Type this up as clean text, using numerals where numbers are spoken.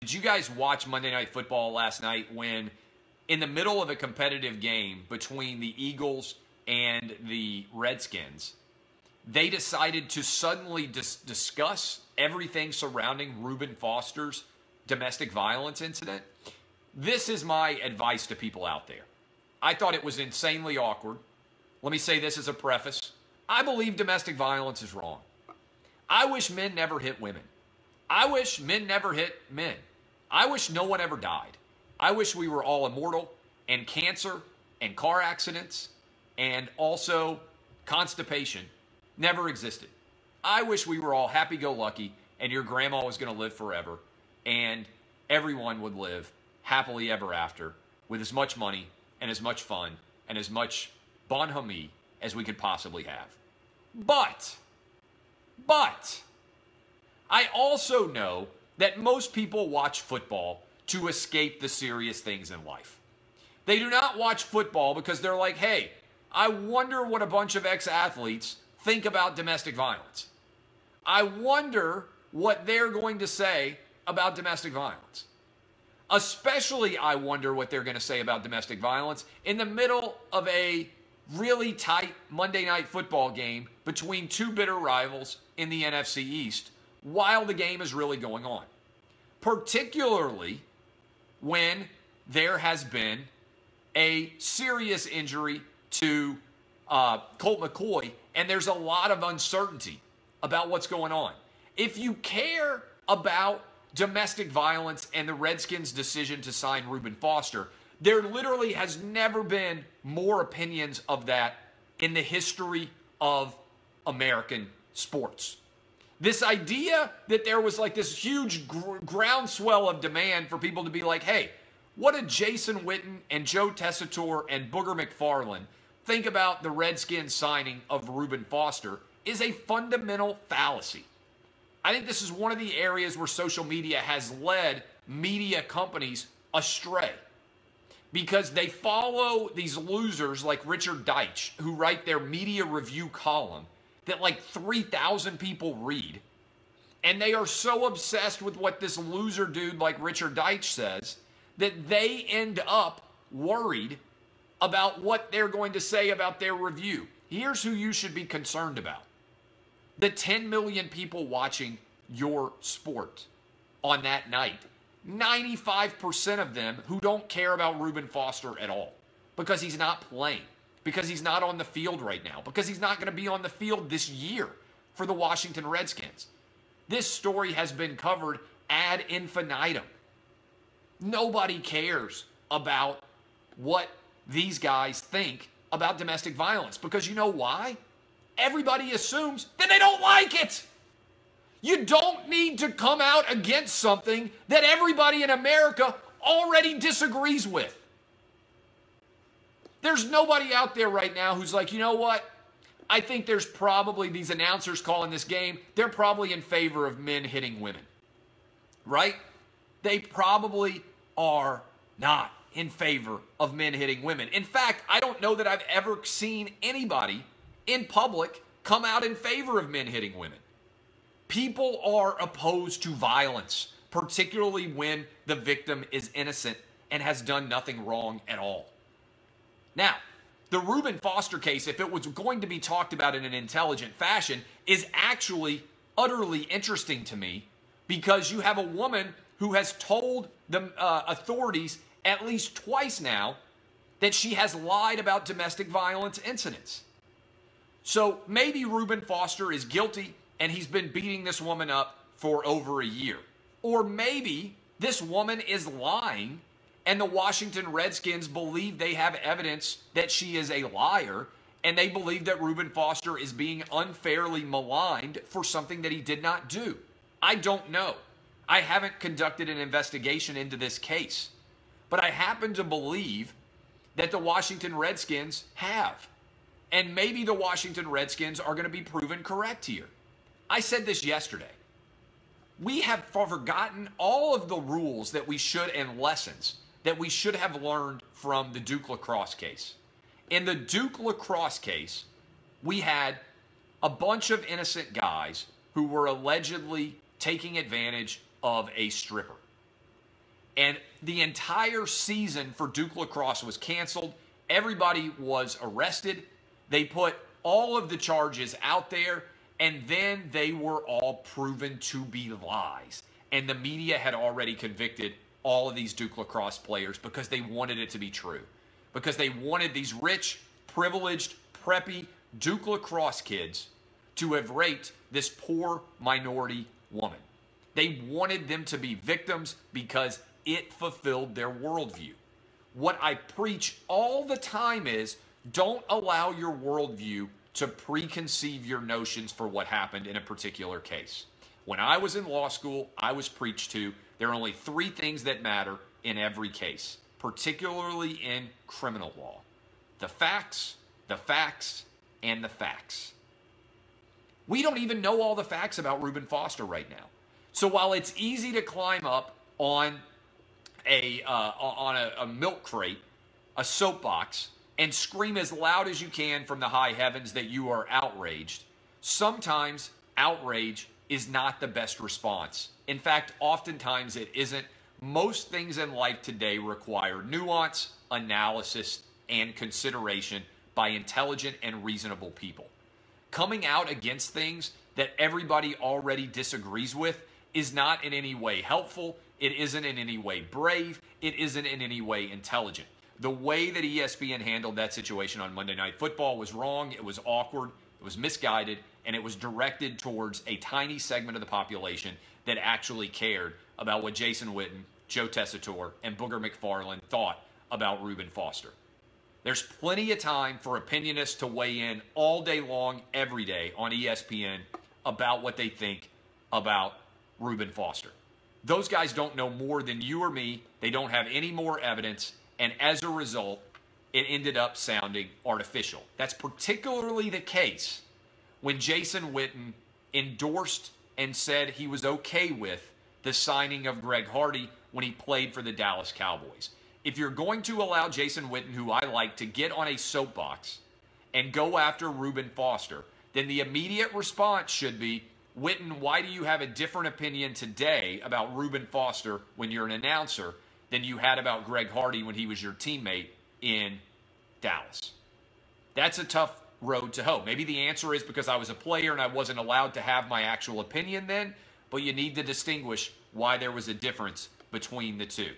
Did you guys watch Monday Night Football last night when, in the middle of a competitive game between the Eagles and the Redskins, they decided to suddenly discuss everything surrounding Reuben Foster's domestic violence incident? This is my advice to people out there. I thought it was insanely awkward. Let me say this as a preface. I believe domestic violence is wrong. I wish men never hit women. I wish men never hit men. I wish no one ever died. I wish we were all immortal, and cancer and car accidents and also constipation never existed. I wish we were all happy-go-lucky and your grandma was going to live forever and everyone would live happily ever after with as much money and as much fun and as much bonhomie as we could possibly have. But I also know that most people watch football to escape the serious things in life. They do not watch football because they're like, hey, I wonder what a bunch of ex-athletes think about domestic violence. I wonder what they're going to say about domestic violence. Especially, I wonder what they're going to say about domestic violence in the middle of a really tight Monday Night Football game between two bitter rivals in the NFC East while the game is really going on. Particularly when there has been a serious injury to Colt McCoy, and there's a lot of uncertainty about what's going on. If you care about domestic violence and the Redskins' decision to sign Reuben Foster, there literally has never been more opinions of that in the history of American sports. This idea that there was like this huge groundswell of demand for people to be like, hey, what did Jason Witten and JoeTessetore and Booger McFarland think about the Redskins signing of Reuben Foster is a fundamental fallacy. I think this is one of the areas where social media has led media companies astray because they follow these losers like Richard Deitch who write their media review column that like 3,000 people read. And they are so obsessed with what this loser dude like Richard Deitch says that they end up worried about what they're going to say about their review. Here's who you should be concerned about. The 10 million people watching your sport on that night. 95% of them who don't care about Reuben Foster at all because he's not playing, because he's not on the field right now, because he's not going to be on the field this year for the Washington Redskins. This story has been covered ad infinitum. Nobody cares about what these guys think about domestic violence because you know why? Everybody assumes that they don't like it. You don't need to come out against something that everybody in America already disagrees with. There's nobody out there right now who's like, you know what? I think there's probably these announcers calling this game, they're probably in favor of men hitting women. Right? They probably are not in favor of men hitting women. In fact, I don't know that I've ever seen anybody in public come out in favor of men hitting women. People are opposed to violence, particularly when the victim is innocent and has done nothing wrong at all. Now, the Reuben Foster case, if it was going to be talked about in an intelligent fashion, is actually utterly interesting to me because you have a woman who has told the authorities at least twice now that she has lied about domestic violence incidents. So maybe Reuben Foster is guilty and he's been beating this woman up for over a year. Or maybe this woman is lying and the Washington Redskins believe they have evidence that she is a liar and they believe that Reuben Foster is being unfairly maligned for something that he did not do. I don't know. I haven't conducted an investigation into this case. But I happen to believe that the Washington Redskins have. And maybe the Washington Redskins are going to be proven correct here. I said this yesterday. We have forgotten all of the rules that we should and lessons that we should have learned from the Duke lacrosse case. In the Duke lacrosse case, we had a bunch of innocent guys who were allegedly taking advantage of a stripper. And the entire season for Duke lacrosse was canceled. Everybody was arrested. They put all of the charges out there, and then they were all proven to be lies. And the media had already convicted all of these Duke lacrosse players because they wanted it to be true. Because they wanted these rich, privileged, preppy Duke lacrosse kids to have raped this poor minority woman. They wanted them to be victims because it fulfilled their worldview. What I preach all the time is don't allow your worldview to preconceive your notions for what happened in a particular case. When I was in law school, I was preached to there are only 3 things that matter in every case, particularly in criminal law: the facts, and the facts. We don't even know all the facts about Reuben Foster right now. So while it's easy to climb up on a milk crate, a soapbox, and scream as loud as you can from the high heavens that you are outraged, sometimes outrage is not the best response. In fact, oftentimes it isn't. Most things in life today require nuance, analysis, and consideration by intelligent and reasonable people. Coming out against things that everybody already disagrees with is not in any way helpful. It isn't in any way brave. It isn't in any way intelligent. The way that ESPN handled that situation on Monday Night Football was wrong. It was awkward. It was misguided. And it was directed towards a tiny segment of the population that actually cared about what Jason Witten, JoeTessetore, and Booger McFarland thought about Reuben Foster. There's plenty of time for opinionists to weigh in all day long, every day on ESPN about what they think about Reuben Foster. Those guys don't know more than you or me. They don't have any more evidence. And as a result, it ended up sounding artificial. That's particularly the case when Jason Witten endorsed and said he was okay with the signing of Greg Hardy when he played for the Dallas Cowboys. If you're going to allow Jason Witten, who I like, to get on a soapbox and go after Reuben Foster, then the immediate response should be, Witten, why do you have a different opinion today about Reuben Foster when you're an announcer than you had about Greg Hardy when he was your teammate in Dallas? That's a tough road to hoe. Maybe the answer is because I was a player and I wasn't allowed to have my actual opinion then, but you need to distinguish why there was a difference between the two.